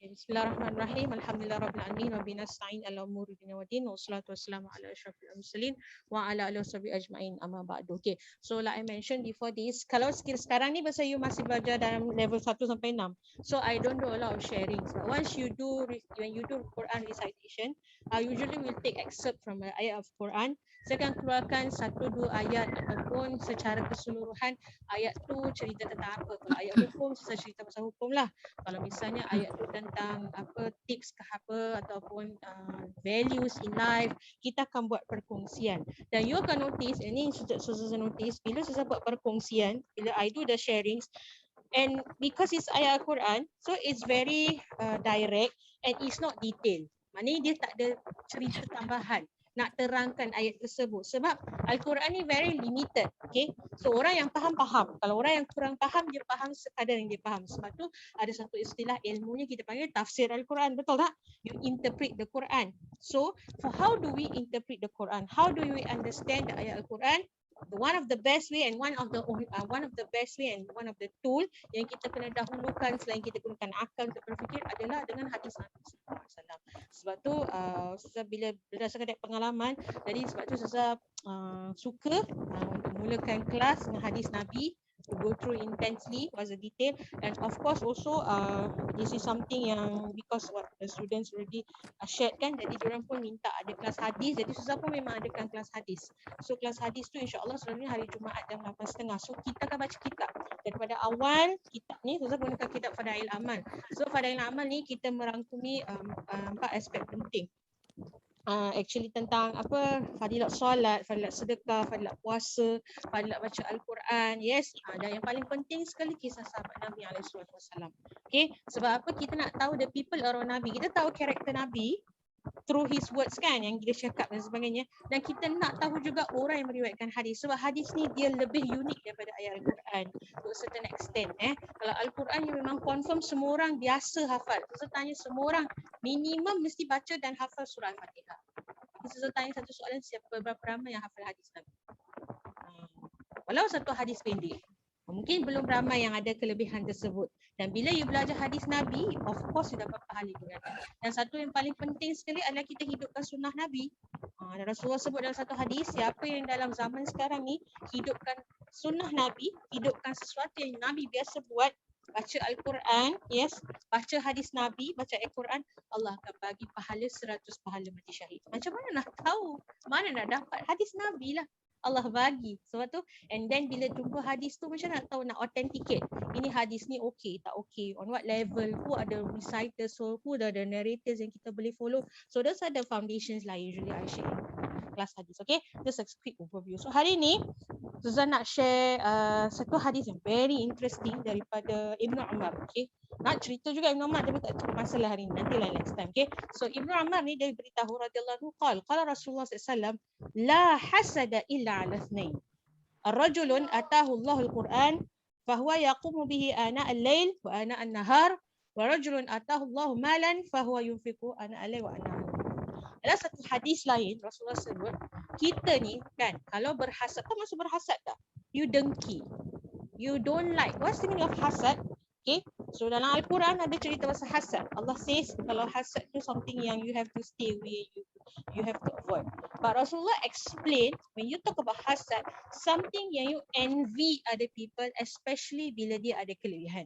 Bismillahirrahmanirrahim. Alhamdulillah rabbil alamin wa binasta'in ala umuri dunya waddin wa salatu wassalamu ala asyrafil mursalin wa ala alihi washabihi ajmain amma ba'du. Okay. So like I mentioned before this, kalau skill sekarang ni pasal you masih belajar dalam level 1 sampai 6. So I don't do a lot of sharing. But once you do, when you do Quran recitation, I usually will take excerpt from an ayat of Quran. Saya akan keluarkan 1-2 ayat ataupun secara keseluruhan ayat tu cerita tentang apa. Kalau ayat hukum, saya cerita pasal hukum lah. Kalau misalnya ayat tu tentang apa tips ke apa ataupun values in life, kita akan buat perkongsian. Dan you akan notice, ini Susan notice, bila Susan buat perkongsian, bila I do the sharings, and because it's ayat Al-Quran, so it's very direct and it's not detailed. Maknanya dia tak ada cerita tambahan nak terangkan ayat tersebut sebab Al-Quran ni very limited. Okay, so orang yang faham. Kalau orang yang kurang faham, dia faham sekadar yang dia faham. Sebab tu ada satu istilah ilmunya kita panggil tafsir Al-Quran, betul tak? You interpret the Quran. So for how do we interpret the Quran? How do we understand the ayat Al-Quran? One of the best way and one of the best way and one of the tool yang kita kena dahulukan selain kita gunakan akal untuk berfikir adalah dengan hadis Nabi SAW. Sebab tu Ustazah bila berdasarkan pengalaman, jadi sebab tu Ustazah suka untuk mulakan kelas dengan hadis Nabi, to go through intensely what's the detail, and of course also this is something yang because what the students already shared kan, jadi diorang pun minta ada kelas hadis, jadi Ustazah pun memang adakan kelas hadis. So kelas hadis tu insyaAllah selalunya hari Jumaat jam 8.30. So kita akan baca kitab daripada awal. Kitab ni Ustazah gunakan kitab Fadail Amal. So Fadail Amal ni kita merangkumi 4 aspek penting. Actually tentang apa, fadilat solat, fadilat sedekah, fadilat puasa, fadilat baca Al-Quran, yes. Dan yang paling penting sekali kisah sahabat Nabi SAW. Okay, sebab apa kita nak tahu the people around Nabi. Kita tahu karakter Nabi through his words kan, yang dia cakap dan sebagainya, dan kita nak tahu juga orang yang meriwayatkan hadis. Sebab hadis ni dia lebih unik daripada ayat Al-Quran to a certain extent. Kalau Al-Quran ni memang confirm semua orang biasa hafal. Saya tanya semua orang minimum mesti baca dan hafal surah Al-Fatihah. Saya tanya satu soalan, berapa ramai yang hafal hadis Nabi? Walau satu hadis pendek, mungkin belum ramai yang ada kelebihan tersebut. Dan bila you belajar hadis Nabi, of course you dapat pahala dengan. Dan satu yang paling penting sekali adalah kita hidupkan sunnah Nabi. Dan Rasulullah sebut dalam satu hadis, siapa yang dalam zaman sekarang ni hidupkan sunnah Nabi, hidupkan sesuatu yang Nabi biasa buat, baca Al-Quran, yes, baca hadis Nabi, baca Al-Quran, Allah akan bagi pahala 100 pahala mati syahid. Macam mana nak tahu? Mana nak dapat hadis Nabi lah. Allah bagi. Sebab tu, and then bila jumpa hadis tu macam nak tahu, nak authenticate. Ini hadis ni okey, tak okey, on what level, who are the reciters, so who are the narrators yang kita boleh follow. So those are the foundations lah usually I share in kelas hadis. Okay, just a quick overview. So hari ni Zuzan nak share satu hadis yang very interesting daripada Ibn Umar. Okay, nak cerita juga Ibn Umar tapi tak cukup masa lah hari ni, nanti lah next time. Okay, so Ibn Umar ni dia beritahu radhiyallahu anhu qala Rasulullah SAW, la hasada illa ala ithnain. Ar-rajulun atahu Allahul Quran fahuwa yaqumu bihi ana al-lail wa ana an-nahar, wa rajulun atahu Allahu malan fahuwa yunfiqu ana al-lail wa ana. Ada satu hadis lain Rasulullah sebut, kita ni kan kalau berhasad, kau maksud berhasad tak? You dengki, you don't like. What's the meaning of hasad? Okay, so dalam Al-Quran ada cerita pasal hasad. Allah says kalau hasad tu something yang you have to stay away, you have to avoid. But Rasulullah explain when you talk about hasad, something yang you envy other people, especially bila dia ada kelebihan.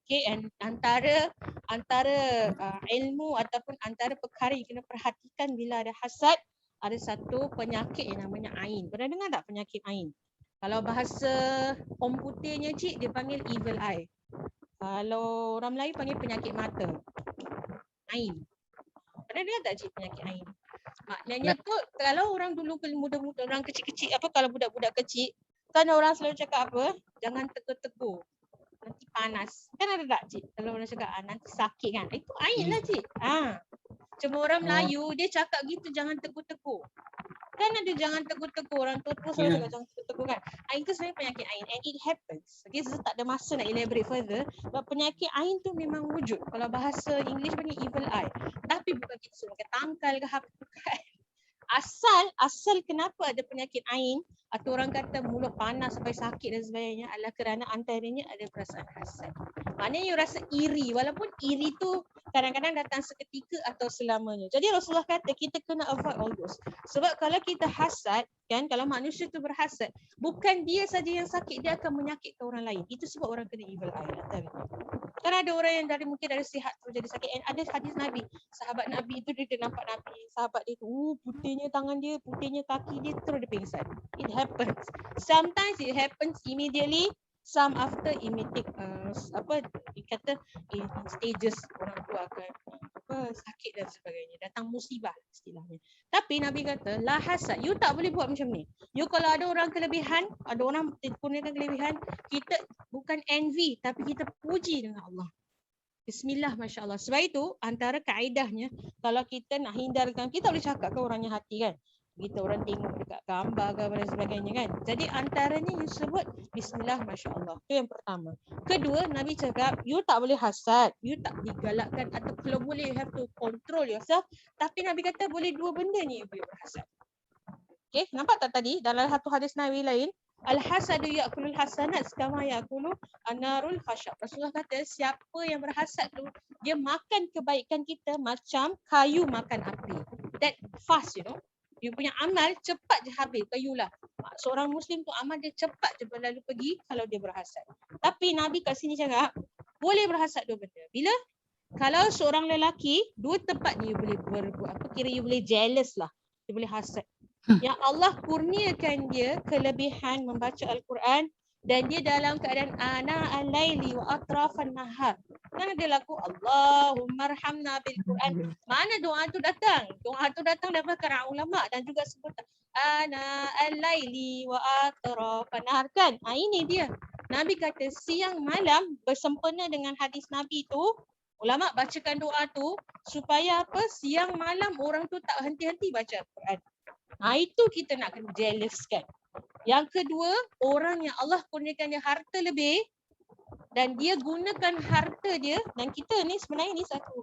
Okay, and antara ilmu ataupun antara perkara yang kena perhatikan bila ada hasad, ada satu penyakit yang namanya ain. Pernah dengar tak penyakit ain? Kalau bahasa komputernya cik, dia panggil evil eye. Kalau orang Melayu panggil penyakit mata. Ain. Pernah dengar tak cik penyakit ain? Maknanya tu kalau orang dulu muda-muda, orang kecil-kecil, apa kalau budak-budak kecil, kan orang selalu cakap apa? Jangan tegur-tegur. Nanti panas. Kan ada tak cik? Kalau orang cakap nanti sakit kan. Itu ain lah cik. Cuma orang Melayu dia cakap gitu, jangan tegur-tegur. Kan ada jangan tegur-tegur, orang tua selalu cakap jangan tegur-tegur kan. Ain tu sebenarnya penyakit ain and it happens. Okay, so tak ada masa nak elaborate further. Sebab penyakit ain tu memang wujud. Kalau bahasa English panggil evil eye. Tapi bukan kita suruh makan tangkal ke apa kan. Asal kenapa ada penyakit ain atau orang kata mulut panas sampai sakit dan sebagainya adalah kerana antaranya ada perasaan hasad. Maknanya you rasa iri, walaupun iri tu kadang-kadang datang seketika atau selamanya. Jadi Rasulullah kata kita kena avoid all those. Sebab kalau kita hasad, kan, kalau manusia tu berhasad, bukan dia saja yang sakit, dia akan menyakitkan orang lain. Itu sebab orang kena evil eye. Kan ada orang yang mungkin dari sihat terus jadi sakit. And ada hadis Nabi, sahabat Nabi itu dia nampak Nabi, sahabat dia tu putihnya tangan dia, putihnya kaki dia, terus dia pingsan. It happens. Sometimes it happens immediately, some after immediate dikata in stages orang tu akan sakit dan sebagainya, datang musibah istilahnya. Tapi Nabi kata la hasad, you tak boleh buat macam ni. You kalau ada orang kelebihan, ada orang kurniakan kelebihan, kita bukan envy tapi kita puji dengan Allah. Bismillah, Masya Allah. Sebab itu antara kaedahnya kalau kita nak hindarkan, kita boleh cakap ke orangnya hati kan, kita orang tengok dekat gambar ke dan sebagainya kan. Jadi antaranya you sebut Bismillah, Masya Allah. Itu yang pertama. Kedua, Nabi cakap you tak boleh hasad, you tak digalakkan, atau kalau boleh you have to control yourself. Tapi Nabi kata boleh dua benda ni you boleh berhasad. Okay, nampak tak tadi dalam satu hadis Nabi lain, al-hasadu ya'kulul hasanat kama ya'kulu an-narul khashab. Rasulullah kata siapa yang berhasad tu dia makan kebaikan kita macam kayu makan api. That fast, you know. You punya amal cepat je habis, kayu lah. Seorang Muslim tu amal dia cepat je berlalu pergi kalau dia berhasad. Tapi Nabi kat sini cakap boleh berhasad dua benda. Bila? Kalau seorang lelaki, dua tempat ni you boleh berbuat apa, kira you boleh jealous lah. Dia boleh hasad. Yang Allah kurniakan dia kelebihan membaca Al-Quran dan dia dalam keadaan ana al-laili wa atrafan nahar. Kan dia laku Allahumma arhamna bil Quran. Mana doa tu datang? Doa tu datang daripada kalangan ulama dan juga sebut ana al-laili wa atrafan nahar kan. Ini dia. Nabi kata siang malam bersempena dengan hadis Nabi tu, ulama bacakan doa tu supaya apa? Siang malam orang tu tak henti-henti baca Al-Quran. Itu kita nak kena jealous kan. Yang kedua, orang yang Allah kurniakan dia harta lebih dan dia gunakan harta dia, dan kita ni sebenarnya ni satu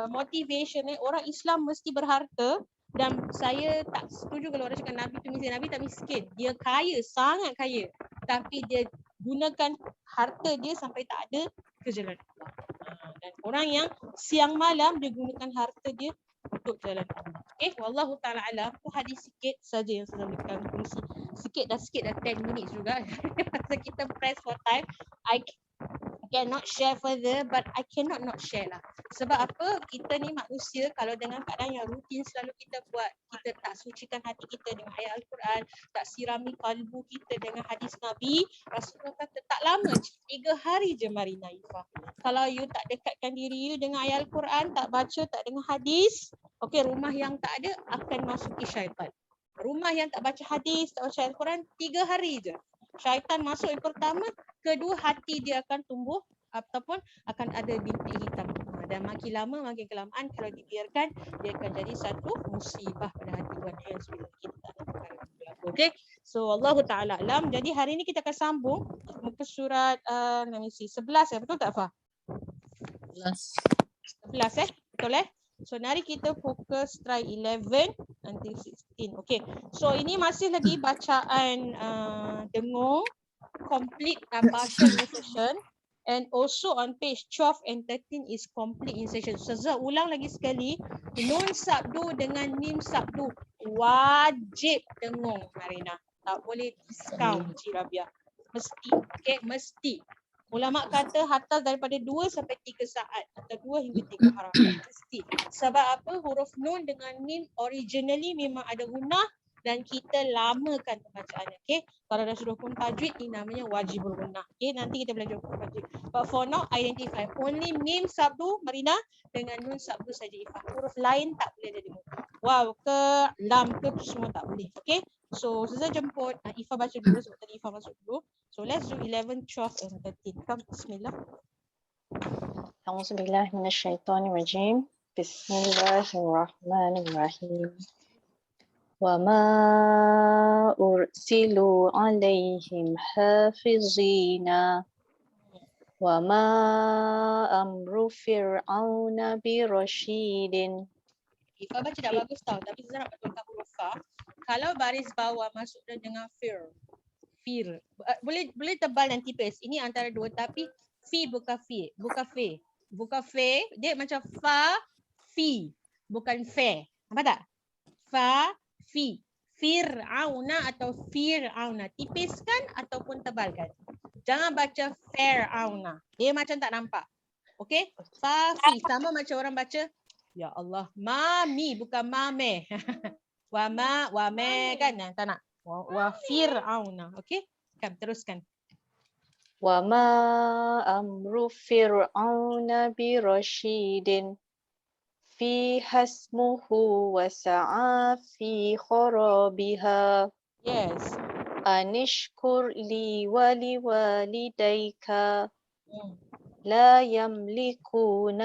motivation orang Islam mesti berharta. Dan saya tak setuju kalau orang cakap Nabi tu miskin. Nabi tak miskin. Dia kaya, sangat kaya. Tapi dia gunakan harta dia sampai tak ada ke jalan Allah. Dan orang yang siang malam dia gunakan harta dia untuk jalan Allah. Okay, wallahu ta'ala alam. Tu hadis sikit saja yang saya boleh kongsi. Sikit dah 10 minit juga. Masa kita press for time, I cannot share further, but I cannot not share lah. Sebab apa? Kita ni manusia, kalau dengan keadaan yang rutin selalu kita buat, kita tak sucikan hati kita dengan ayat Al-Quran, tak sirami kalbu kita dengan hadis Nabi, Rasulullah kata tak lama, 3 hari je Marina Ifah. Kalau you tak dekatkan diri you dengan ayat Al-Quran, tak baca, tak dengar hadis, okey, rumah yang tak ada akan masuki syaitan. Rumah yang tak baca hadis, tak baca Al-Quran, 3 hari je. Syaitan masuk yang pertama, kedua hati dia akan tumbuh ataupun akan ada bintik hitam. Dan makin lama, makin kelamaan kalau dibiarkan, dia akan jadi satu musibah pada hati Tuhan yang sebelum kita tak nak perkara berlaku. Okay, so Allah Ta'ala alam. Jadi hari ini kita akan sambung muka surat 11 betul tak Fah? 11 betul So hari kita fokus try 11 until 16. Okay, so ini masih lagi bacaan dengung complete partial insertion, and also on page 12 and 13 is complete insertion. Saya ulang lagi sekali, nun sabdu dengan mim sabdu wajib dengung Marina. Tak boleh discount Cik Rabia. Mesti. Okay, mesti. Ulama kata hatta daripada 2 sampai 3 saat atau 2 hingga 3 harakat. Mesti. Sebab apa? Huruf nun dengan mim originally memang ada gunnah dan kita lamakan pembacaannya. Okay. Kalau dah suruh hukum tajwid, ini namanya wajibul gunnah. Okay. Nanti kita belajar hukum tajwid. But for now, identify. Only mim sabdu Marina dengan nun sabdu saja Ifah. Huruf lain tak boleh ada dengung. Waw ke, lam ke, semua tak boleh. Okay. So, Ustazah jemput Ifah baca dulu sebab tadi Ifah masuk dulu. So let's do 11, 12 and 13. Come, bismillah. A'udzubillahi minasyaitonirrajim. Bismillahirrahmanirrahim. Wa ma ursilu alaihim hafizina. Wa ma amru fir'auna birasyidin. Fa baca tak bagus tau, tapi Zara nak betulkan huruf fa. Kalau baris bawah masuk dia dengan fir. Boleh tebal dan tipis. Ini antara dua, tapi fi bukan fi, bukan fe. Bukan fe, dia macam fa fi, bukan fe. Nampak tak? Fa fi. Fir'auna atau fir'auna. Tipiskan ataupun tebalkan. Jangan baca fir'auna. Dia macam tak nampak. Okey? Fa fi sama macam orang baca ya Allah, mami bukan mame. Wa me kan? Tak nak. Wa fir'auna. Okey? Kan teruskan. وما أمر فرعون برشيد فيها اسمه وسعى في خرابها Yes. أن اشكر لي ولوالديك Hmm. لا يملكون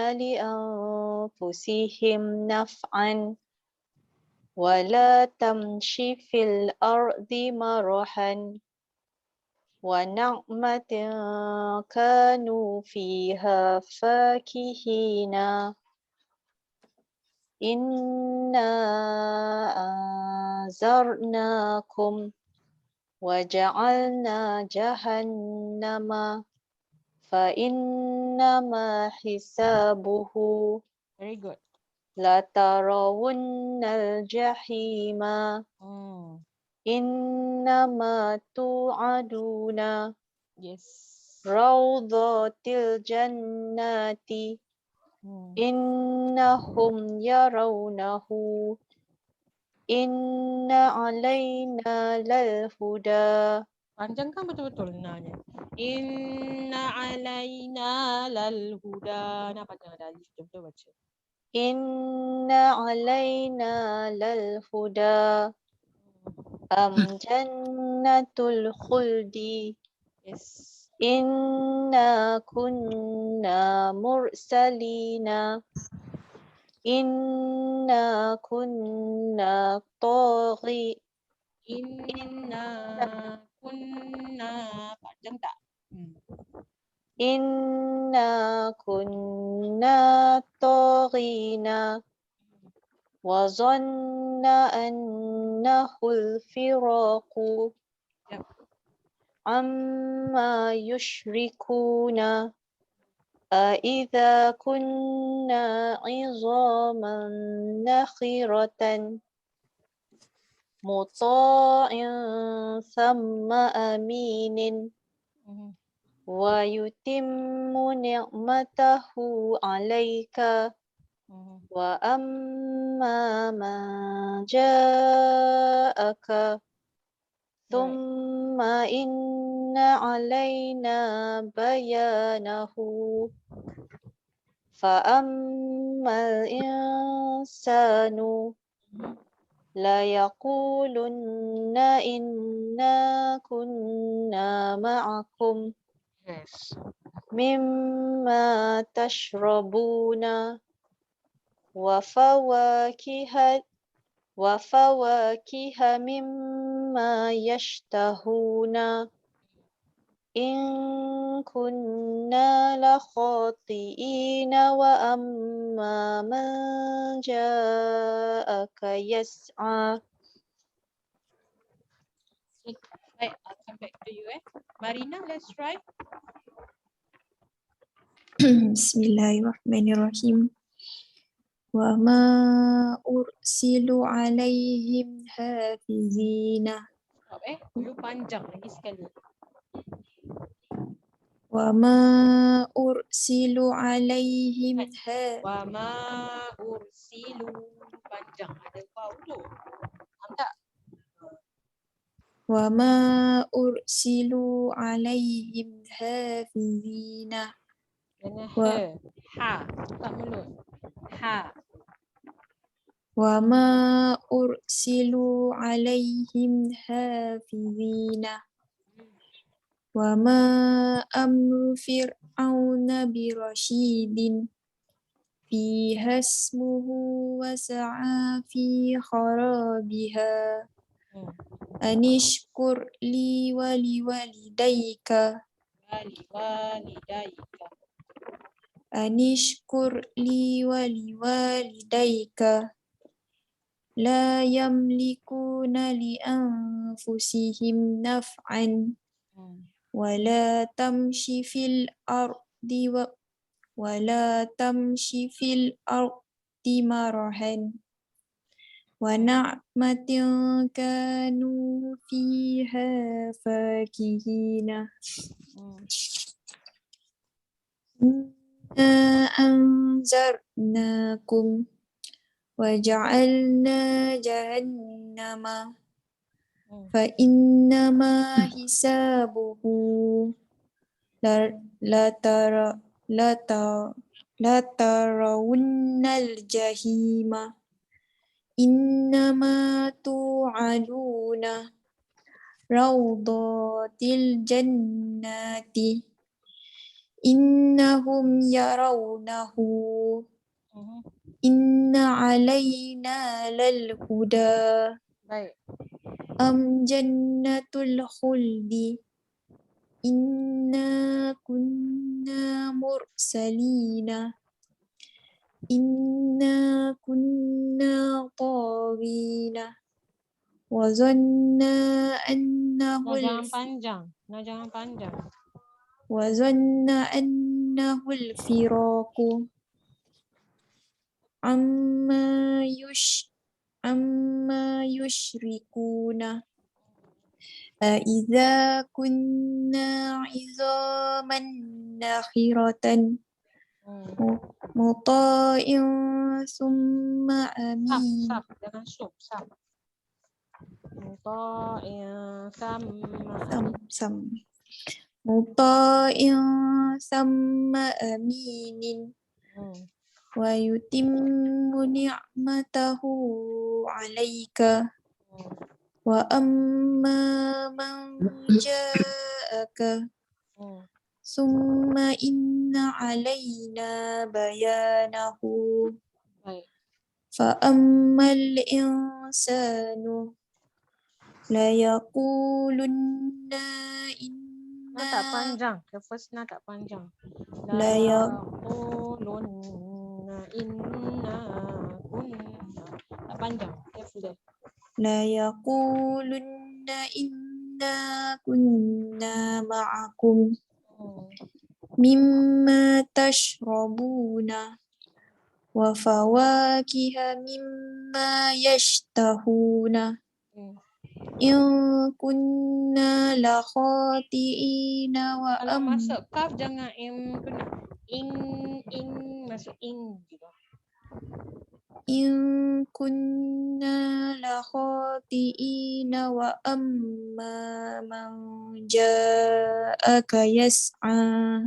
لأنفسهم نفعا ولا تمش في الأرض مرحا ونعمة كانوا فيها فاكهين إنا أنذرناكم وجعلنا جهنم فإنما حسابه Very good. لترون الجحيم Hmm. إنما توعدون Yes. روضات الجنات Hmm. إنهم يرونه إن علينا للهدى Panjangkan betul-betul nanya. Inna alaina lal huda. Nak panjang ada alif betul baca. إن علينا للهدى أم جنة الخلد Yes. إنا كنا مرسلين إنا كنا طاغين Inna kunna. Panjang tak? Hmm. إنا كنا طاغين وظن أنه الفراق Yep. عما يشركون أإذا كنا عظاما نخرة مطاع ثم أمين Hmm. ويتم نعمته عليك Hmm. وأما من جاءك ثم إن علينا بيانه فأما الإنسان ليقولن إنا كنا معكم Yes. مما تشربون وفواكه مما يشتهون إن كنا لخاطئين وأما من جاءك يسعى Baik, I'll come back to you. Marina, let's try. Bismillahirrahmanirrahim. Wa ma ursilu alaihim hafizina. Stop dulu panjang lagi sekali. Wa ma ursilu alaihim Wa ma ursilu. Panjang ada waw tu. Faham tak? Wa ma ursilu alaihim hafizina. Dengan Wa- ha. Buka mulut. Ha. Wa ma ursilu alaihim hafizina. Wa ma amru fir'auna birasyidin fiha ismuhu wa sa'a fi kharabiha anishkur li wa liwalidayka Walidaika. anishkur li wa liwalidayka لا يملكون لأنفسهم نفعا ولا تمشي في الأرض ولا تمشي في الأرض مرحا ونعمة كانوا فيها فاكهين إنا أنذرناكم وجعلنا جهنم فإنما حسابه لترون الجحيم إنما توعدون روضات الجنات إنهم يرونه إن علينا للهدى Baik. أم جنة الخلد إنا كنا مرسلين إنا كنا طاغين وظن أنه وظن أنه الفراق عما يشركون أإذا كنا عظاما نخرة مطاع ثم أمين Sab, jangan sub, sab. Muta'in سم مطاع ثم أمين ويتم نعمته عليك وأما من جاءك ثم إن علينا بيانه Baik. فأما الإنسان ليقولن Nah tak panjang. The first nah tak panjang. La yaqulunna inna kunna. Tak panjang. Careful. ليقولن إنا كنا معكم مما تشربون وفواكه مما يشتهون إن كنا لخاطئين Kalau masuk kaf jangan kena in masuk in juga. إن كنا لخاطئين وأما من جاءك يسعى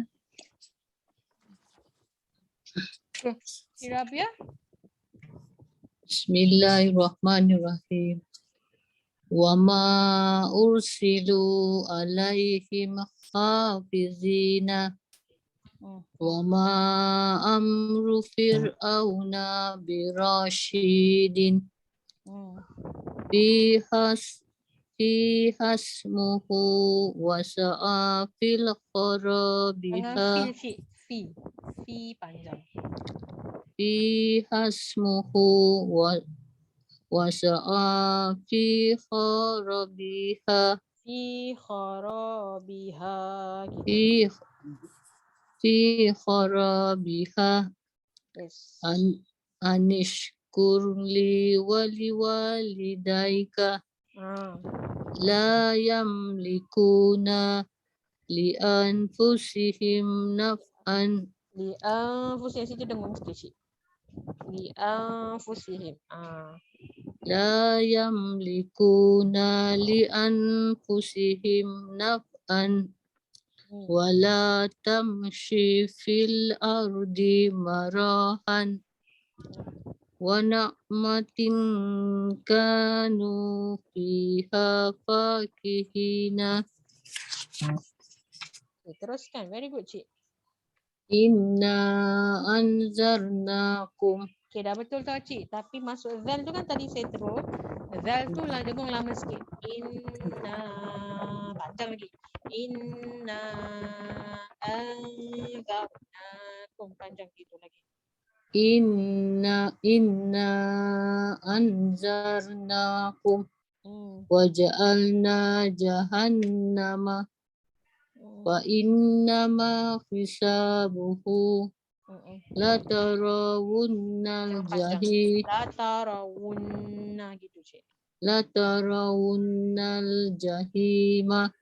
Rabia? Bismillahirrahmanirrahim. Wa ma ursilu alaihim hafizina wa ma amru fir'auna birashidin fi hasmuhu wa sa'a fil kharabiha Fi panjang. fi hasmuhu wa sa'a fi kharabiha Fi kharabiha. fi kharabiha Yes. anishkur li walidaika la yamlikuna li anfusihim naf'an Li anfusihim situ dengung sikit. Li anfusihim. la yamlikuna li anfusihim naf'an wala tamshi fil ardi marahan wa na'matin kanu fiha fakihina. Teruskan. Very good, Cik. Inna anzarnakum. Okay, dah betul tau, Cik. Tapi masuk zal tu kan tadi saya terus. Zal tu lah dengung lama sikit. Inna. Panjang lagi. Inna anzarnakum. Panjang gitu lagi. inna anzarnakum Hmm. waja'alna jahannama wa innama hisabuhu latarawunnal jahim La tarawunna gitu cik. latarawunnal jahima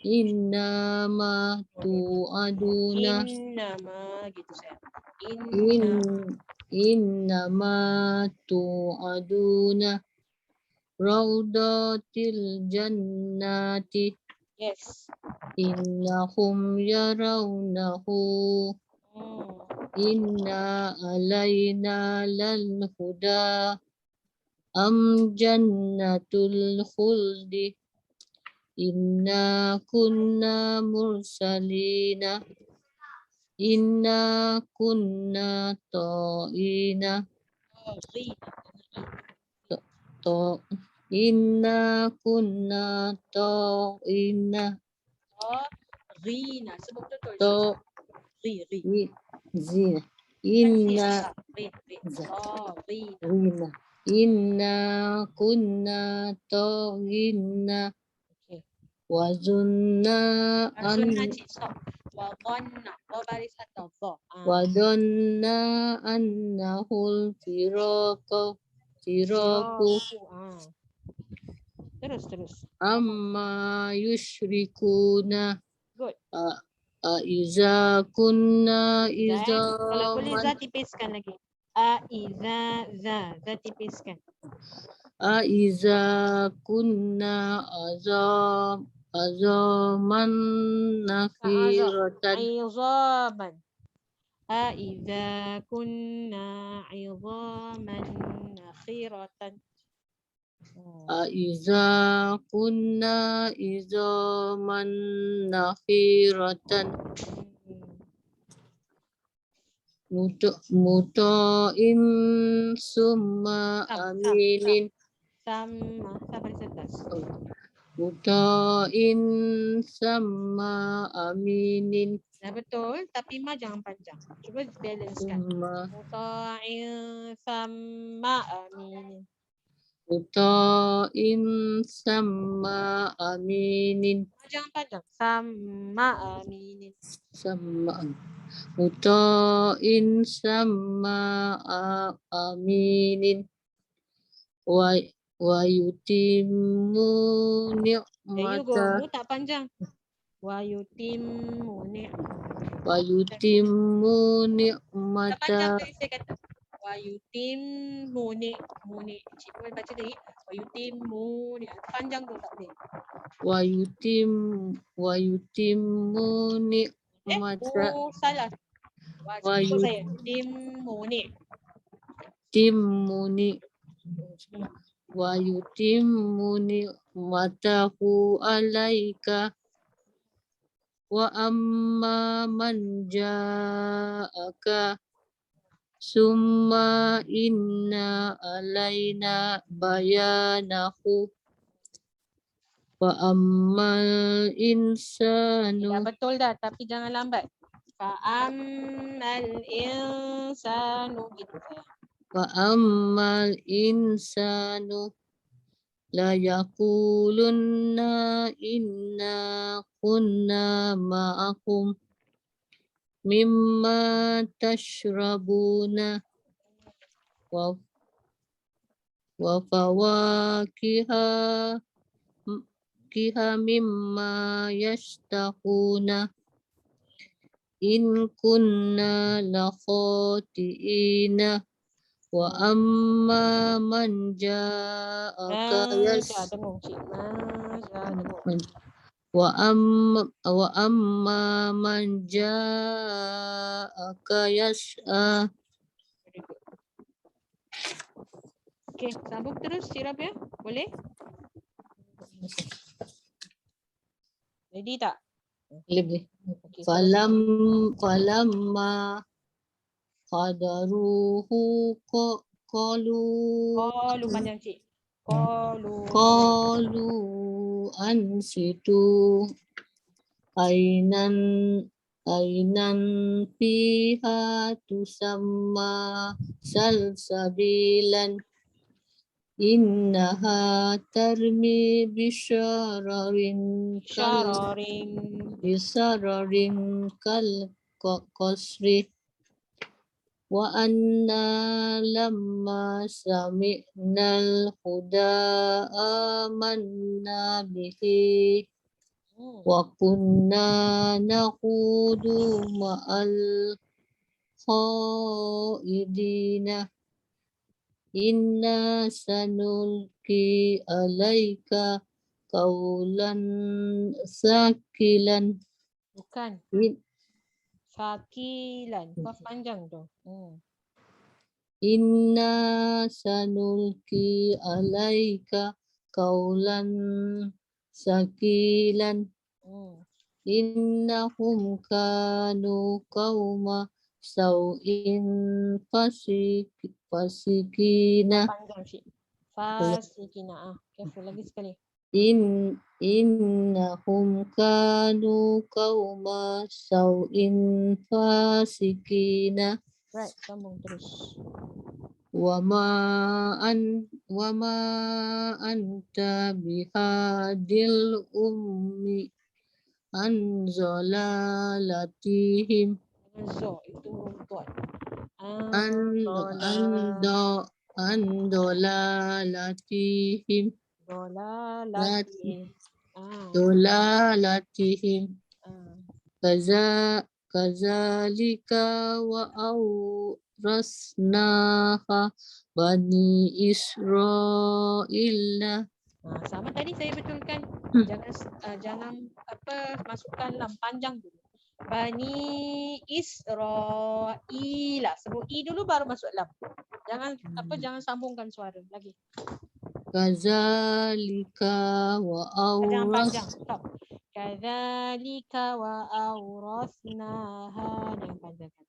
innama tu'aduna Innama gitu saya. innama tu'aduna raudatil jannati Yes. innahum yarawnahu Hmm. inna alaina lal huda am jannatul khuldi inna kunna mursalina inna kunna ta'ina to inna kunna ta'ina Rina. Sebab betul to cik. Ri. zina Ri. inna Ri. Rina. Rina. Inna kunna ta'ina Okay. wazunna Sunnah cik. Stop. Wa dhanna. Wa baris atau dha. wadonna annahul firaku Terus. amma yushrikuna Good. iza kunna Kalau boleh izaman Za tipiskan lagi. Za tipiskan. iza kunna azaman nakhiratan Aizaman. Aiza kunna aizaman nakhiratan. iza kunna izaman nakhiratan muto'in summa aminin Sama di atas. muto'in sama aminin Dah betul, tapi ma jangan panjang. Cuba balancekan. summa Muta'in sama amin. muto'in sama aminin Ma jangan panjang. Sama aminin. sama muto'in sama aminin wa yutimmu There you go. ni'mata Mu tak panjang. Wa yutimmu wa yutimmu tak ni'mata panjang tadi saya kata. Wa yutimmu Cik boleh baca tadi. Wa yutimmu panjang tu tak boleh. wa yutimmu ni'mata Salah. wa Ikut saya. Timmu yutimmu wa yutimmu ni'matahu alaika wa amma man ja'aka summa inna alaina bayanahu wa ammal Dah insanu betul dah tapi jangan lambat. Fa'ammal insanu gitu saya. wa ammal insanu la yaqulunna inna kunna ma'akum mimma tashrabuna wa fawakiha mimma yashtahuna in kunna la khati'ina wa amma man ja'aka Dengung cik. Dengung. wa amma man ja'aka yas'a Very good. Okey, sambung terus Cik Rabia. Boleh? Ready tak? lebih Okey. falamma qadaruhu qalu Qalu panjang cik. qalu ansitu ainan ainan fiha tusamma salsabilan innaha tarmi Syararin. bisararin kal qasri wa anna lamma sami'nal huda amanna bihi wa kunna naqudu ma'al khaidina inna sanulki alaika qawlan sakilan Bukan. Sakilan. Kaf panjang tu. inna sanulki alaika qawlan sakilan innahum kanu qauma sau'in fasikina Panjang sih. Fasikina. Careful lagi sekali. innahum kanu qauma sau'in fasikina Right. Sambung terus. wama anta bihadil ummi an zalalatihim Zo. Itu tuan. an dolalatihim dolalatihim kazalika wa awrasnaha bani Israila. Sama tadi saya betulkan. Jangan masukkan lam panjang dulu. Bani Israila. Sebut i dulu baru masuk lam. Jangan sambungkan suara lagi. Kazalika wa Jangan awras panjang. Stop. Kadzalika wa awrasnaha. Jangan panjangkan.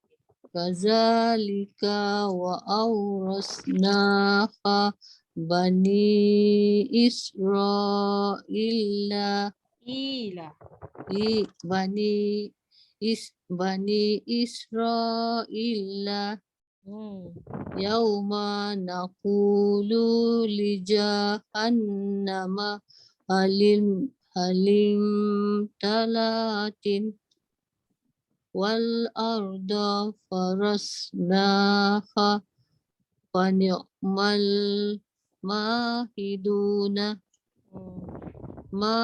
Kazalika wa awrasnaha bani Israila bani Israila yauma naqulu li jahannama halim talatin wal arda farasnaha fani'mal mahiduna ma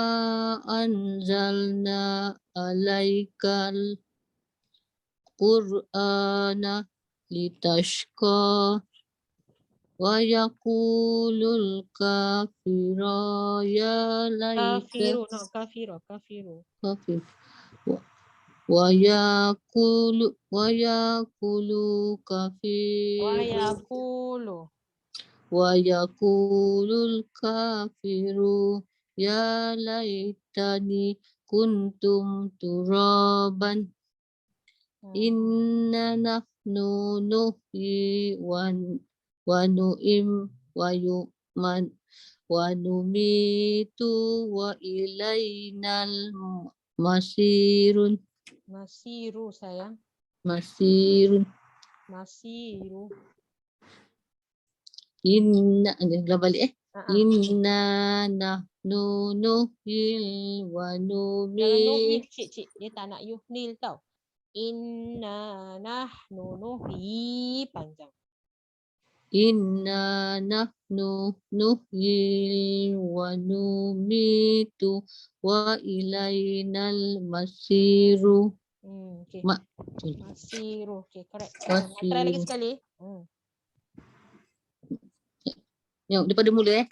anzalna alaikal qur'ana litashqa wa yaqulul kafira ya laita Kafiru. kafir wa yaqulu kafir wa yaqulul kafiru ya laitani kuntum turaban inna nahnu nuhyi wa nu'im wa yu'man wa numitu wa ilainal masirun Masiru sayang. masirun inna balik inna nahnu nuhyil wa Jangan numitu nuhil cik. Dia tak nak yuhnil tau. Inna nahnu nuhyi panjang. inna nahnu nuhyil wa numitu wa ilainal masiru Okay. Masiru. Okay, correct. Masiru. Try lagi sekali. Daripada mula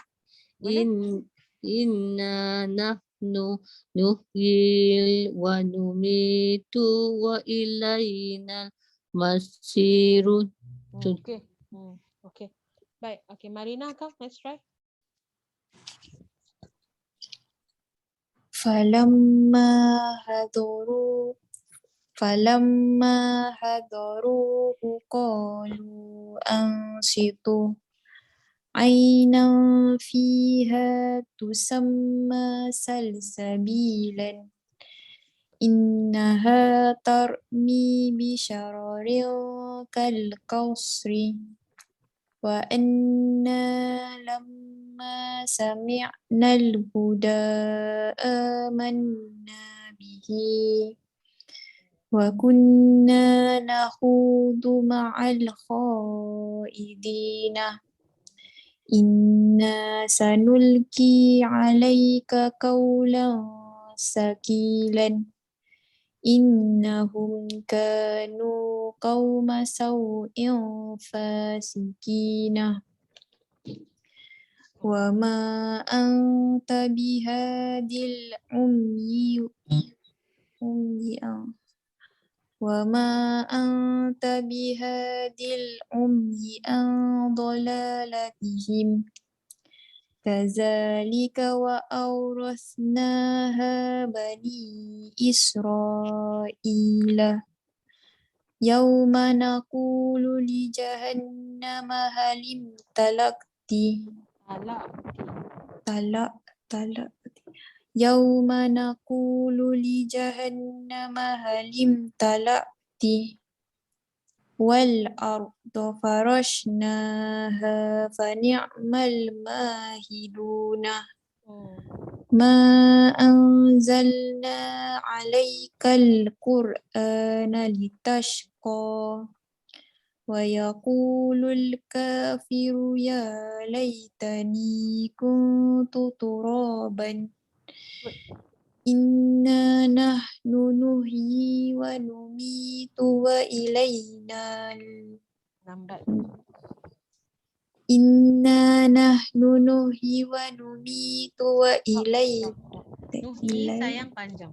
Mana? Inna nahnu nuhyil wa numitu wa ilainal masirun. Okay. Okay. Baik. Okay, Marina kau. Let's try. فلما حضروه قالوا أنصتوا عينا فيها تسمى سلسبيلا إنها ترمي بشرر كالقصر وأنا لما سمعنا الهدى آمنا به وكنا نخوض مع الخائضين إنا سنلقي عليك قولا ثقيلا إنهم كانوا قوم سوء فاسقين وما أنت بهادي العمي وما أنت بهادي العمي عن ضلالتهم كذلك وأورثناها بني إسرائيل يوم نقول لجهنم هل امتلأت يوم نقول لجهنم هل امتلأت والأرض فرشناها فنعم الماهدون ما أنزلنا عليك القرآن لتشقى ويقول الكافر يا ليتني كنت ترابا إنا نحن نحيي ونميت وإلينا إنا نحن نحيي ونميت وإلينا Nuhi sayang panjang.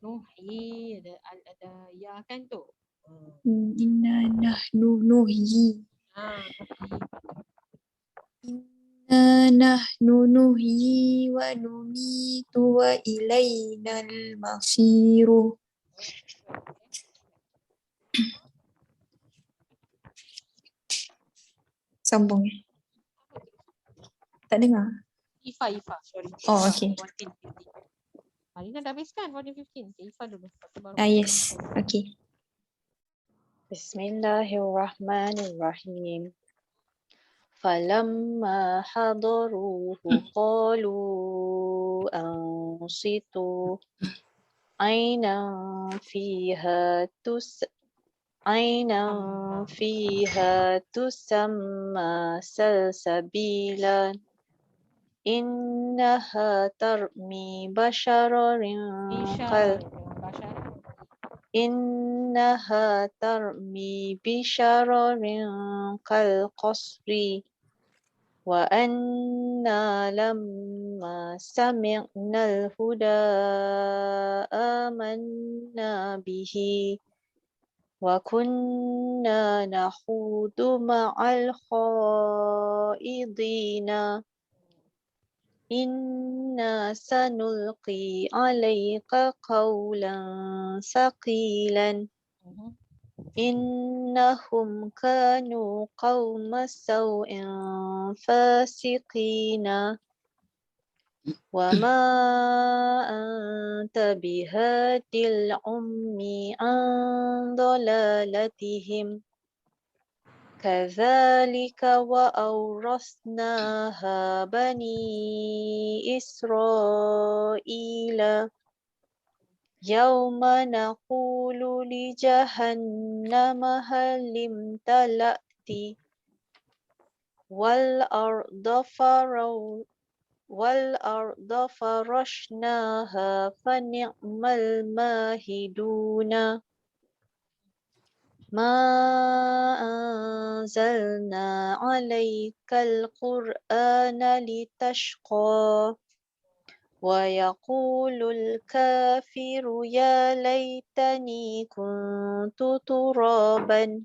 Nuhi ada ya kan tu. إنا نحن نحيي Nuhi. إنا نحن نحيي ونميت وإلينا المصير. Sambung ya? Tak dengar? Ifa, sorry. Oh, okay. 14-15. Marina dah habiskan 14-15. Ifa dulu. Yes, okay. Bismillahirrahmanirrahim. فلما حضروه قالوا أنصتوا عينا فيها تسمى سلسبيلا إنها ترمي بشرر كالقصر وأنا لما سمعنا الهدى آمنا به وكنا نخوض مع الخائضين إنا سنلقي عليك قولا ثقيلا إنهم كانوا قوم سوء فاسقين وما أنت بهادي العمي عن ضلالتهم كذلك وأورثناها بني إسرائيل يوم نقول لجهنم هل امتلأت والأرض فرشناها فنعم الماهدون ما أنزلنا عليك القرآن لتشقى ويقول الكافر يا ليتني كنت ترابا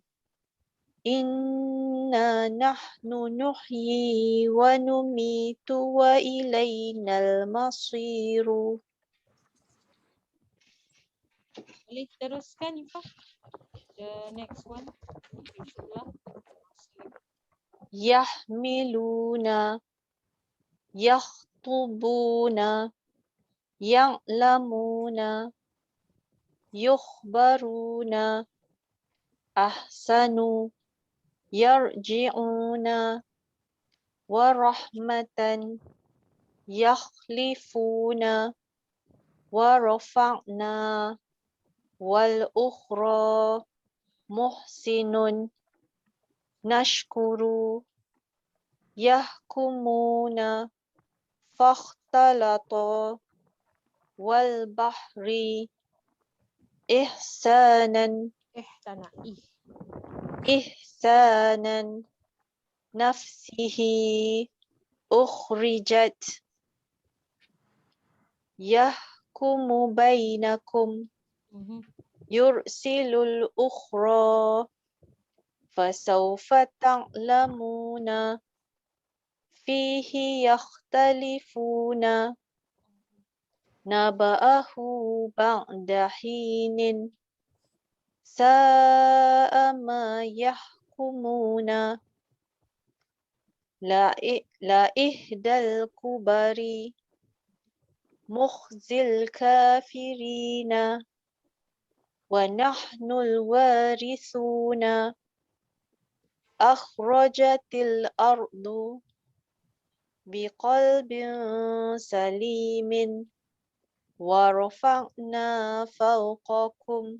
إنا نحن نحيي ونميت وإلينا المصير. Boleh teruskan Ifa? The next one. يحملون يخطبون يعلمون يخبرون أحسنوا يرجعون ورحمة يخلفون ورفعنا والأخرى محسن نشكر يحكمون فاختلط والبحر إحسانا نفسه أخرجت يحكم بينكم يرسل الأخرى فسوف تعلمون فيه يختلفون نبأه بعد حين ساء ما يحكمون لا إحدى الكبر مخزي الكافرين ونحن الوارثون أخرجت الأرض بقلب سليم ورفعنا فوقكم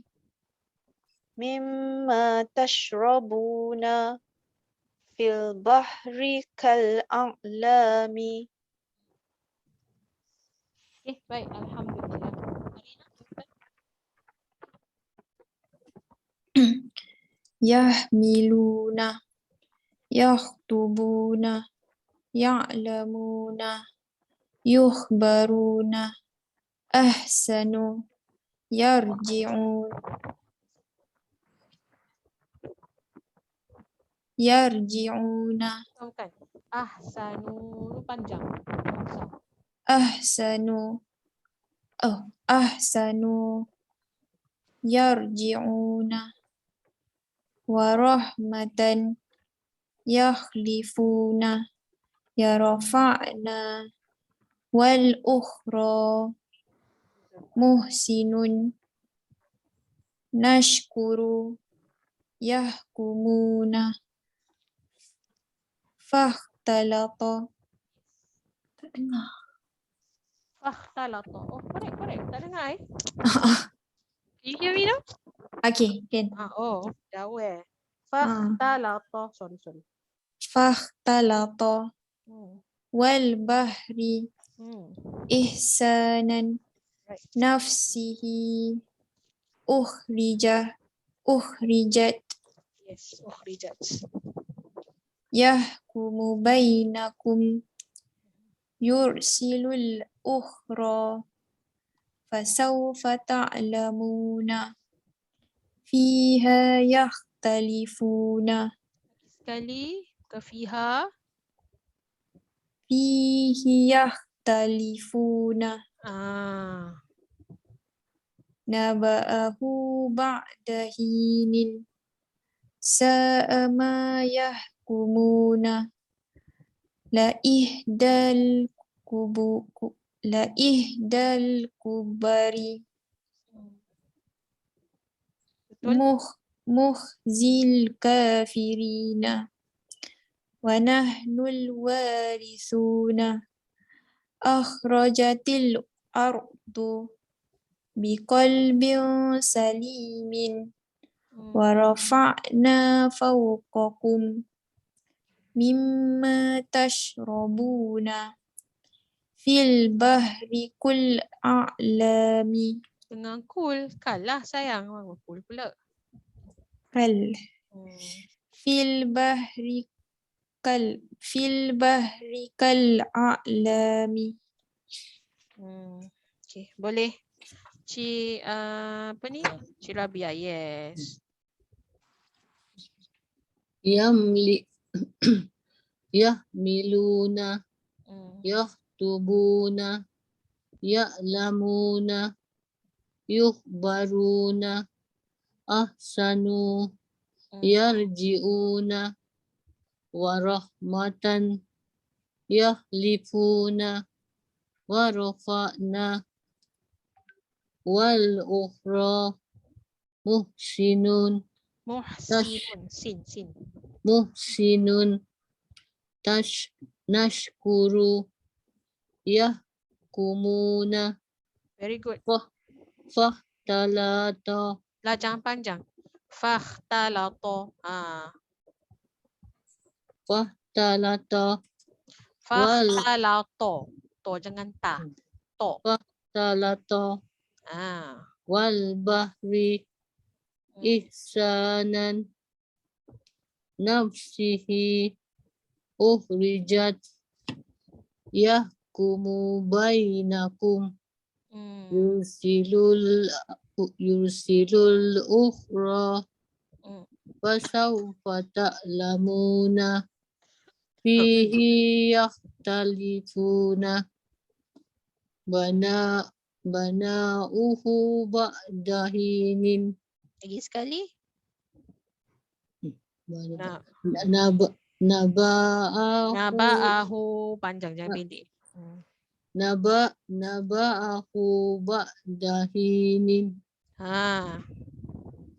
مما تشربون في البحر كالأعلام. Baik, alhamdulillah. يحملون يخطبون يعلمون يخبرون أحسنوا يرجعون Bukan. Ahsanu panjang. أحسنوا يرجعون ورحمة يخلفون يرفعنا والأخرى محسن نشكر يحكمون فاختلط Fakhtalata. Oh, correct. Tak dengar Can you hear me now? Okay, can. Oh, dah aware. Fakhtalata. Sorry. فاختلط Hmm. والبحر إحسانا Right. نفسه أخرجت Yes, ukhrijat. يحكم بينكم يرسل الأخرى فسوف تعلمون فيها يختلفون Sekali ke fiha. فيه يختلفون نبأه بعد حين ساء ما يحكمون لإحدى الكبر مخزي الكافرين ونحن الوارثون أخرجت الأرض بقلب سليم ورفعنا فوقكم مما تشربون في البحر كالأعلام. Dengan kul kalah sayang. Kul pula. في البحر كالأعلام. Okay, boleh. Apa ni? Cik Rabia, yes. Yahmiluna yahtubuna ya'lamuna yukhbaruna ahsanu yarji'una warahmatan yahlifuna warafa'na wal ukhra muhsinun Muhsinun. Sin. muhsinun nashkuru yahkumuna Very good. fahtalata Lah jangan panjang. Fakhtalato. fahtalata wal Fakhtalato. To jangan ta. To. fahtalata wal bahri ihsanan nafsihi ukhrijat yahkumu bainakum yusilul ukhra fasawfa ta'lamuna fihi yakhtalifuna bana'uhu ba'dahinin Lagi sekali. naba'ahu Naba'ahu. Panjang jangan pendek. naba'ahu ba'dahinin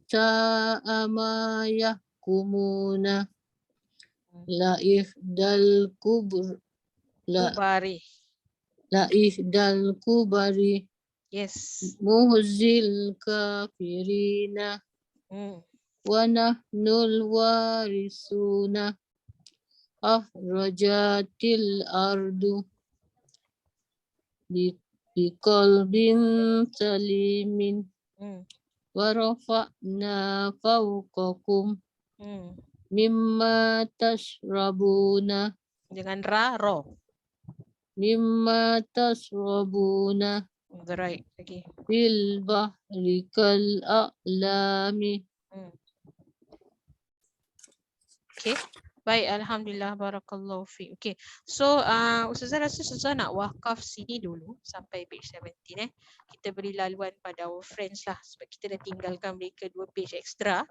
sa'ama yahkumuna la ihdal kubari Yes. muhzil kafirina wa nahnul warisuna ahrajatil ardu biqalbin salimin wa rafa'na fawqakum mimma tashrabuna Dengan ra, ro. mimma tashrabuna Right. Okay. fil bahri kal a'lami. Okay. Baik, alhamdulillah, barakallahu fi. Okay. So, Ustazah rasa Ustazah nak wakaf sini dulu sampai page 17 Kita beri laluan pada our friends lah sebab kita dah tinggalkan mereka 2 page extra.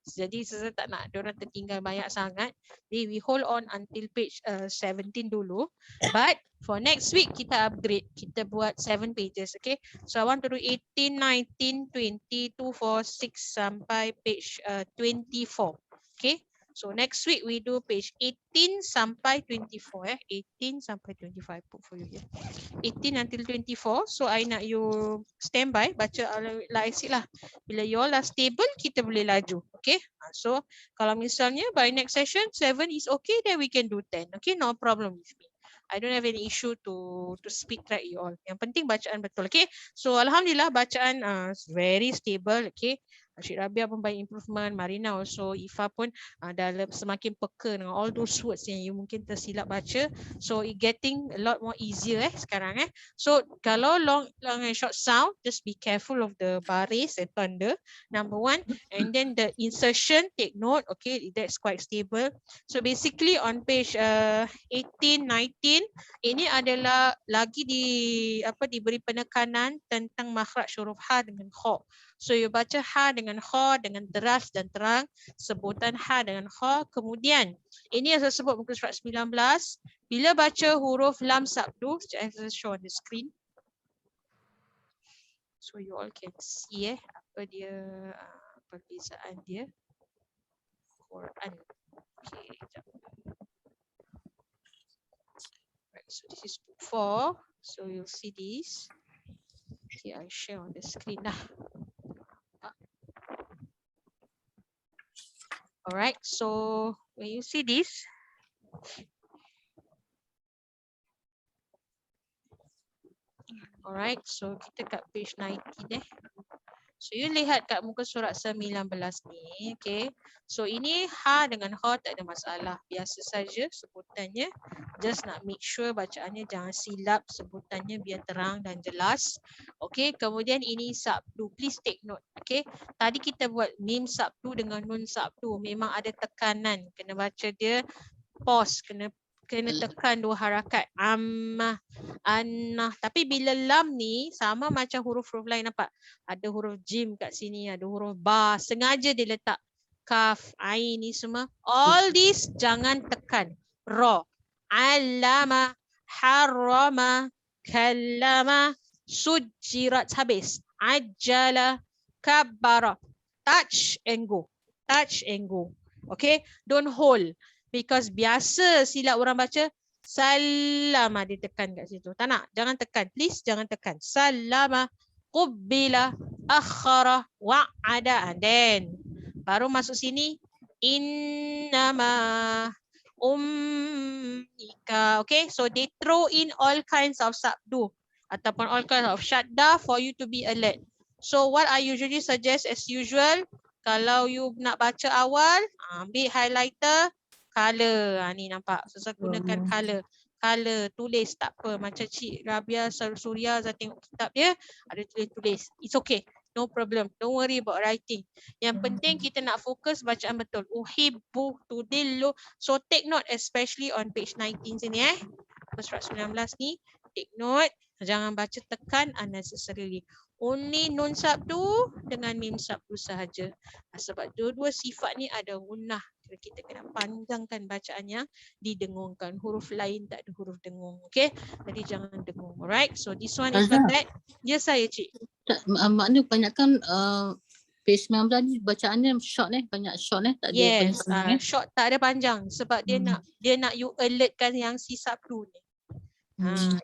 Jadi Ustazah tak nak diorang tertinggal banyak sangat. Jadi we hold on until page 17 dulu. But for next week kita upgrade. Kita buat 7 pages, okay? So I want to do 18, 19, 20, 2, 4, 6 sampai page 24. Okay? So next week we do page 18 sampai 24 18 sampai 25 put for you here. 18 until 24. So I nak you standby baca Al-Isid lah. Bila you all are stable kita boleh laju. Okay. So kalau misalnya by next session 7 is okay, then we can do 10. Okay, no problem with me. I don't have any issue to speed track you all. Yang penting bacaan betul. Okay. So alhamdulillah bacaan very stable. Okay. Cik Rabia pun banyak improvement, Marina also, Ifa pun dalam semakin peka dengan all those words yang you mungkin tersilap baca. So it getting a lot more easier sekarang So kalau long and short sound, just be careful of the baris and tanda, number 1. And then the insertion, take note, okay, that's quite stable. So basically on page 18, 19, ini adalah lagi diberi penekanan tentang makhraj huruf ha dengan kha. So you baca ha dengan kha dengan deras dan terang, sebutan ha dengan kha. Kemudian ini yang saya sebut muka surat 19, bila baca huruf lam sabdu, I will show on the screen. So you all can see apa dia perbezaan dia. Quran. Okay, jap. Right, so this is book 4. So you'll see this. Okay, I share on the screen lah. Alright, so when you see this, alright, so kita kat page 19 So you lihat kat muka surat 19 ni, okay. So ini ha dengan kha tak ada masalah, biasa saja sebutannya. Just nak make sure bacaannya jangan silap, sebutannya biar terang dan jelas. Okay, kemudian ini sabdu, please take note, okay. Tadi kita buat mim sabdu dengan nun sabdu, memang ada tekanan, kena baca dia pause, kena tekan 2 harakat. Ammah, annah. Tapi bila lam ni sama macam huruf-huruf lain, nampak? Ada huruf jim kat sini, ada huruf ba. Sengaja dia letak kaf, ain ni semua. All this jangan tekan. Ra. Allama, harrama, kallama, sujjirat, habis. Ajjala, kabbara. Touch and go. Touch and go. Okay, don't hold. Because biasa silap orang baca salama, dia tekan kat situ. Tak nak, jangan tekan. Please jangan tekan. Salama, qubbila, akhara, wa'ada. And then baru masuk sini innama ummika. Okay, so they throw in all kinds of sabdu ataupun all kinds of syadda for you to be alert. So what I usually suggest as usual, kalau you nak baca awal, ambil highlighter, color. Ni nampak, susah gunakan color. Color, tulis tak apa. Macam Cik Rabia Surya, saya tengok kitab dia, ada tulis-tulis. It's okay. No problem. Don't worry about writing. Yang penting kita nak fokus bacaan betul. Uhibbu, tudillu. So take note especially on page 19 sini surat 19 ni. Take note. Jangan baca tekan unnecessarily. Only nun sabdu dengan mim sabdu sahaja. Sebab dua-dua sifat ni ada gunnah. Kita kena panjangkan bacaan yang didengungkan. Huruf lain tak ada huruf dengung. Okay. Jadi jangan dengung. Alright. So this one is like that. Ya saya cik. Maknanya kebanyakan page 19 ni bacaannya short banyak short tak ada Yes. panjang. Short tak ada panjang. Sebab dia nak you alertkan yang si sabdu ni.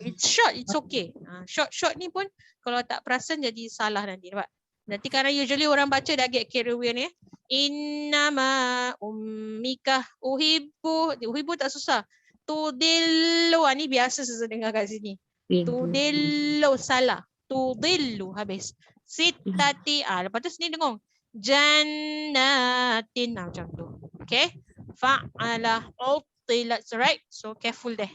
It's short, it's okay. Short ni pun kalau tak perasan jadi salah nanti. Nampak? Nanti karena usually orang baca dah get carried away ni. Innama ummika uhibbu. Uhibbu tak susah. Tudillu. Ni biasa saya dengar kat sini. Tudillu salah. Tudillu habis. Sittati. Lepas tu sini dengung. Jannatin. Macam tu. Okay. Fa'ala utilat. Right. So careful deh.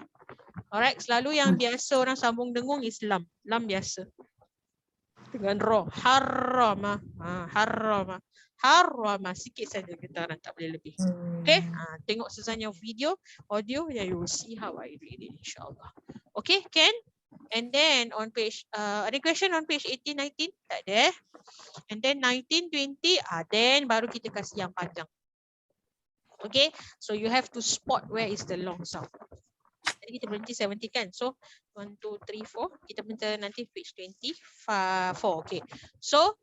Alright, selalu yang biasa orang sambung dengung Islam. Lam biasa. Dengan roh. Harrama. Harrama. Harrama. Sikit saja getaran, tak boleh lebih. Okay, tengok sesanya video, audio, yeah, you will see how I read it, insyaAllah. Okay, Ken? And then on page, ada question on page 18, 19? Tak ada. And then 19, 20, then baru kita kasih yang panjang. Okay, so you have to spot where is the long sound. Jadi kita berhenti 70 kan. So 1, 2, 3, 4. Kita berhenti nanti page 24. Okay. So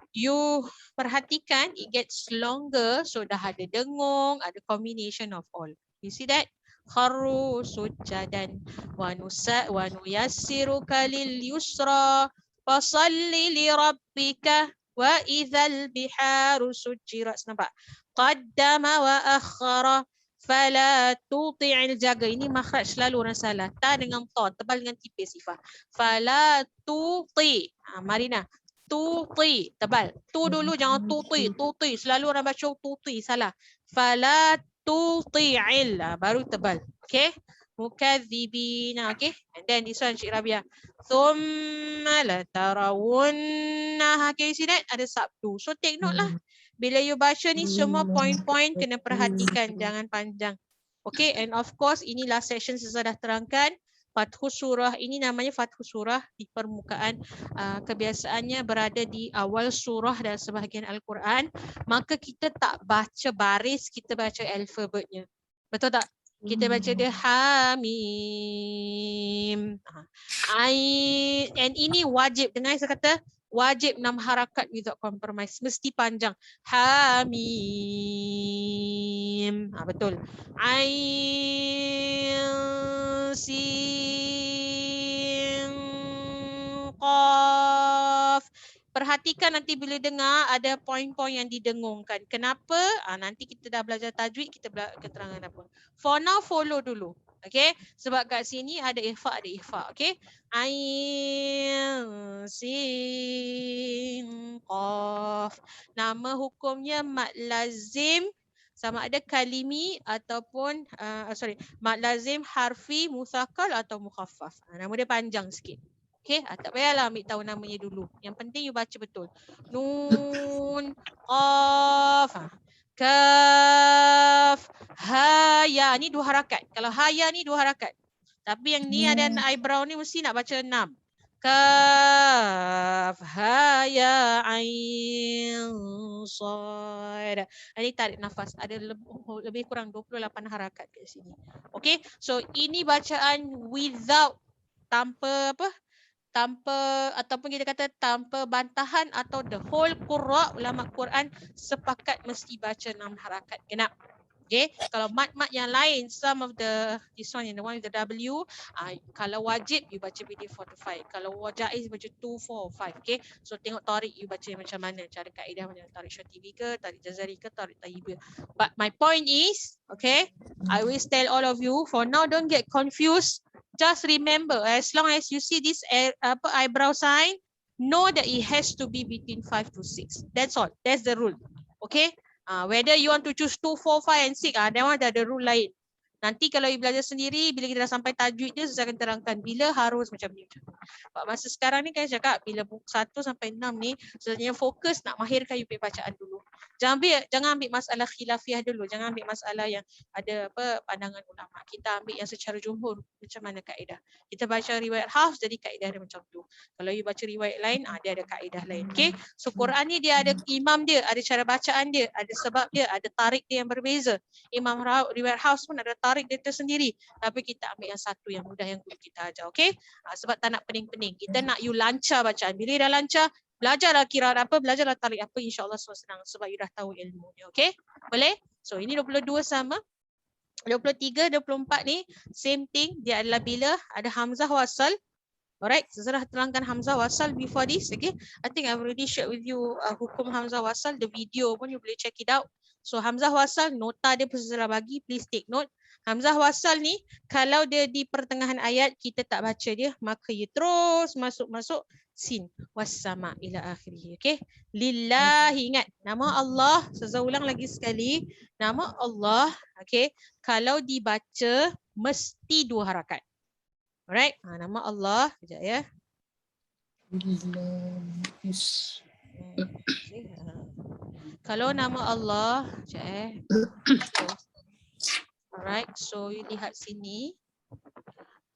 you perhatikan it gets longer. So dah ada dengung, ada combination of all. You see that? Kharru sujadan wa nuyassiruka lil yusra fasalli li rabbika wa idzal biharu sujirat. Nampak? Qaddama wa akhara fala tuti'il, jaga. Ini makhraj selalu orang salah. Ta dengan ta, tebal dengan tipis sifat. Fala tuti. Marina. Tuti, tebal. Tu dulu jangan tuti, tuti. Selalu orang baca tuti, salah. Fala tuti'il, baru tebal. Okay. Mukadzibina. Okay. And then this one Cik Rabia. Thumma la tarawunna. Okay, you see that? Ada sabdu. So take note lah. Bila you baca ni semua point-point kena perhatikan, jangan panjang. Okay, and of course inilah session saya dah terangkan. Fathus surah ini namanya Fathus surah di permukaan. Kebiasaannya berada di awal surah dan sebahagian Al-Quran. Maka kita tak baca baris, kita baca alfabetnya. Betul tak? Kita baca dia Hamim. And ini wajib. Dengar saya kata wajib 6 harakat without compromise. Mesti panjang. Hamim. Betul. Ain sin qaf. Perhatikan nanti bila dengar ada poin-poin yang didengungkan. Kenapa? Nanti kita dah belajar tajwid, kita keterangan apa. For now follow dulu. Okay, sebab kat sini ada ikhfa, okay. Ain sin qaf. Nama hukumnya mad lazim sama ada kalimi ataupun mad lazim harfi musaqqal atau mukhaffaf. Nama dia panjang sikit. Okay, tak payahlah ambil tahu namanya dulu. Yang penting you baca betul. Nun, qaf, kaf, ha, ya. Ni 2 harakat. Kalau ha, ya ni 2 harakat. Tapi yang ni ada eyebrow ni mesti nak baca 6. Kaf, ha, ya, ain, sad. Ini tarik nafas. Ada lebih kurang 28 harakat kat sini. Okay, so ini bacaan without, tanpa apa? tanpa ataupun kita kata tanpa bantahan atau the whole qurra ulama Quran sepakat mesti baca 6 harakat genap. Okay, kalau mat-mat yang lain, some of the, this one, the one with the W, kalau wajib, you baca within 4 to 5. Kalau jaiz, baca 2, 4, 5. Okay, so tengok tarik, you baca macam mana. Cara kaedah macam tarik syatibi ke, tarik jazari ke, tarik tayyib. But my point is, okay, I always tell all of you, for now, don't get confused. Just remember, as long as you see this eyebrow sign, know that it has to be between 5 to 6. That's all. That's the rule. Okay. Whether you want to choose 2, 4, 5 and 6, that one ada rule lain. Nanti kalau you belajar sendiri, bila kita dah sampai tajwid dia, saya akan terangkan bila harus macam ni. Masa sekarang ni kan saya cakap, bila buku 1 sampai 6 ni, sebenarnya fokus nak mahirkan you punya bacaan dulu. Jangan ambil masalah khilafiah dulu, jangan ambil masalah yang ada pandangan ulama. Kita ambil yang secara jumhur, macam mana kaedah. Kita baca riwayat Hafs, jadi kaedah dia macam tu. Kalau you baca riwayat lain, dia ada kaedah lain. Okay, so Quran ni dia ada imam dia, ada cara bacaan dia, ada sebab dia, ada tarik dia yang berbeza. Imam riwayat Hafs pun ada tarik dia tersendiri. Tapi kita ambil yang satu yang mudah yang guru kita ajar. Okay, sebab tak nak pening-pening. Kita nak you lancar bacaan. Bila dah lancar, belajarlah kiraat apa, belajarlah tarik apa, insyaAllah semua senang sebab you dah tahu ilmu ni. Okay, boleh? So ini 22 sama. 23, 24 ni same thing. Dia adalah bila ada hamzah wasal. Alright, saya terangkan hamzah wasal before this. Okay, I think I've already shared with you hukum hamzah wasal. The video pun you boleh check it out. So hamzah wasal, nota dia pun saya bagi, please take note. Hamzah wasal ni kalau dia di pertengahan ayat kita tak baca dia, maka you terus masuk sin wassama ila akhirih. Okay, lillahi, ingat nama Allah. Saya ulang lagi sekali, nama Allah. Okay, kalau dibaca mesti 2 harakat. Alright, nama Allah, sekejap ya. Kalau nama Allah, sekejap alright, so you lihat sini.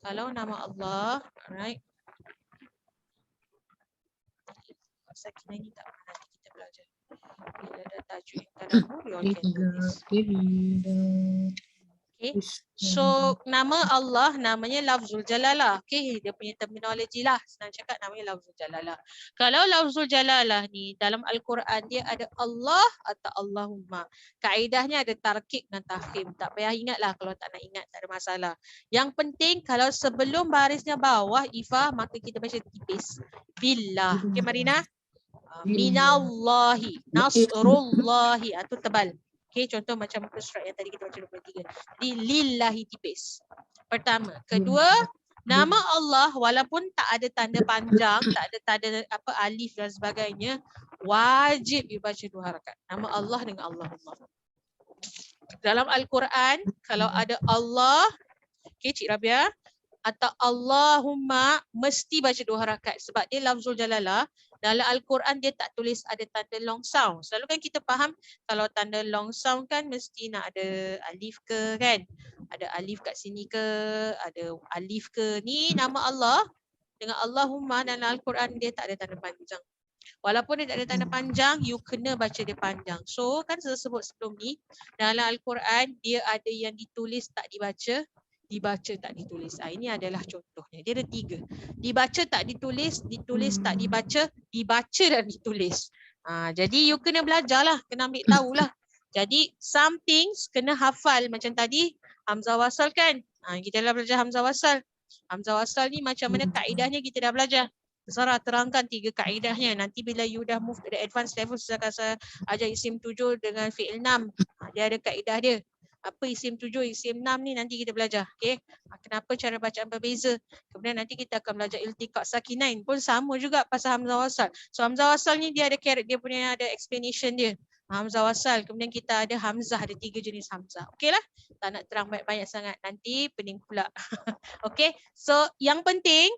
Kalau nama Allah, alright. Sakinah ni tak pernah nanti kita belajar. Bila ada tajwid tadabbur, you all can do this. Okay, so nama Allah namanya lafzul jalalah. Okay, dia punya terminologi lah. Senang cakap namanya lafzul jalalah. Kalau lafzul jalalah ni dalam Al-Quran dia ada Allah atau Allahumma. Kaedahnya ada tarkib dan tafkhim. Tak payah ingat lah, kalau tak nak ingat tak ada masalah. Yang penting kalau sebelum barisnya bawah Ifah, maka kita baca tipis. Billah. Okay Marina? Minallahi. Nasrullahi. Itu tebal. Okay, contoh macam muka surat yang tadi kita baca 23. Jadi lillahi tipis. Pertama. Kedua, nama Allah walaupun tak ada tanda panjang, tak ada tanda alif dan sebagainya, wajib dibaca 2 harakat. Nama Allah dengan Allahumma. Dalam Al-Quran, kalau ada Allah, okay Cik Rabia, atau Allahumma, mesti baca 2 harakat sebab dia lafzul jalalah. Dalam Al-Quran dia tak tulis ada tanda long sound. Selalu kan kita faham kalau tanda long sound kan mesti nak ada alif ke kan. Ada alif kat sini ke, ada alif ke. Ni nama Allah dengan Allahumma dalam Al-Quran dia tak ada tanda panjang. Walaupun dia tak ada tanda panjang, you kena baca dia panjang. So kan saya sebut sebelum ni, dalam Al-Quran dia ada yang ditulis tak dibaca, dibaca tak ditulis. Ini adalah contohnya. Dia ada 3. Dibaca tak ditulis, ditulis tak dibaca, dibaca dan ditulis. Jadi you kena belajarlah, kena ambil tahulah. Jadi some things kena hafal macam tadi hamzah wasal kan. Kita dah belajar hamzah wasal. Hamzah wasal ni macam mana kaedahnya kita dah belajar. Sarah terangkan 3 kaedahnya. Nanti bila you dah move to the advanced level, saya ajar isim 7 dengan fi'il 6. Dia ada kaedah dia. Apa isim 7, isim 6 ni nanti kita belajar. Okay. Kenapa cara bacaan berbeza. Kemudian nanti kita akan belajar iltiqat sakinain pun sama juga pasal hamzah wasal. So hamzah wasal ni dia ada dia punya ada explanation dia. Hamzah wasal. Kemudian kita ada hamzah, ada 3 jenis hamzah. Okay lah. Tak nak terang banyak-banyak sangat. Nanti pening pula. Okay. So yang penting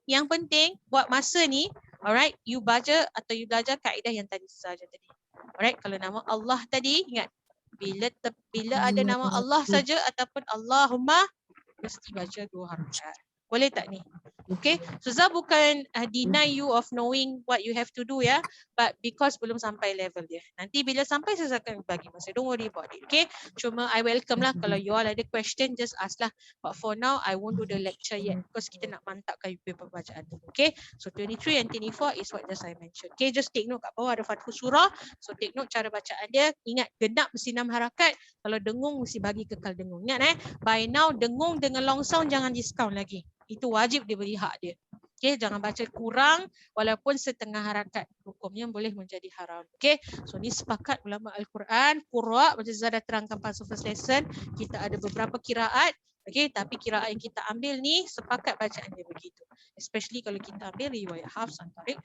buat masa ni, alright, you baca atau you belajar kaedah yang tadi saja tadi. Alright, kalau nama Allah tadi, ingat. Bila ada nama Allah saja ataupun Allahumma, mesti baca 2 harakat. Boleh tak ni? Okay, Ustazah bukan deny you of knowing what you have to do ya, but because belum sampai level dia. Nanti bila sampai Ustazah akan bagi masa. Don't worry about it. Okay, cuma I welcome lah kalau you all ada question just ask lah. But for now I won't do the lecture yet because kita nak mantapkan paper bacaan dulu. Okay, so 23 and 24 is what just I mentioned. Okay, just take note kat bawah ada Fathul Surah. So take note cara bacaan dia. Ingat genap mesti 6 harakat. Kalau dengung mesti bagi kekal dengung. Ingat by now dengung dengan long sound jangan discount lagi. Itu wajib dia beri hak dia. Okay, jangan baca kurang walaupun setengah harakat. Hukumnya boleh menjadi haram. Okay, so ni sepakat ulama Al-Quran. Qurra, macam Zah dah terangkan pas first lesson. Kita ada beberapa kiraat. Okay, tapi kiraat yang kita ambil ni sepakat bacaan dia begitu. Especially kalau kita ambil riwayat Hafs, Tarik.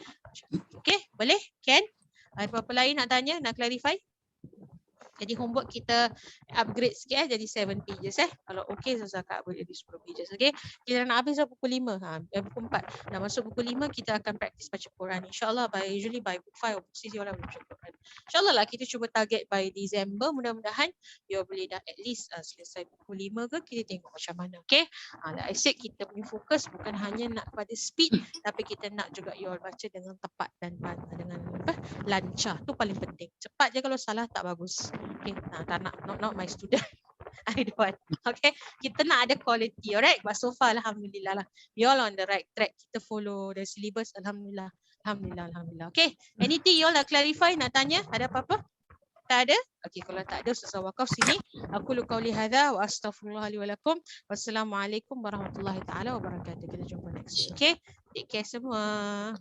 Okay, boleh? Ken? Ada apa-apa lain nak tanya? Nak clarify? Jadi homework kita upgrade sikit jadi 7 pages Kalau okey Zakat boleh jadi 10 pages. Okey. Kita nak habis pukul 5 pukul 4. Dah masuk pukul 5 kita akan praktis baca Quran. InsyaAllah usually by book 5 or book 6 you all boleh baca Quran. InsyaAllah lah kita cuba target by December, mudah-mudahan you boleh dah at least selesai pukul 5 ke, kita tengok macam mana. Okey. Like I said, kita punya fokus bukan hanya nak pada speed tapi kita nak juga you all baca dengan tepat dan dengan lancar. Tu paling penting. Cepat je kalau salah tak bagus. Okay, tak nak, not my student. I don't want. Okay, kita nak ada quality, alright? But so far, alhamdulillah lah. We all on the right track. Kita follow the syllabus, alhamdulillah. Alhamdulillah. Okay, anything you all nak clarify, nak tanya? Ada apa-apa? Tak ada? Okay, kalau tak ada, Ustazah wakaf sini. Aku lu qauli hadza wa astaghfirullah li wa lakum. Wassalamualaikum warahmatullahi taala wabarakatuh. Kita jumpa next week. Okay, take care semua.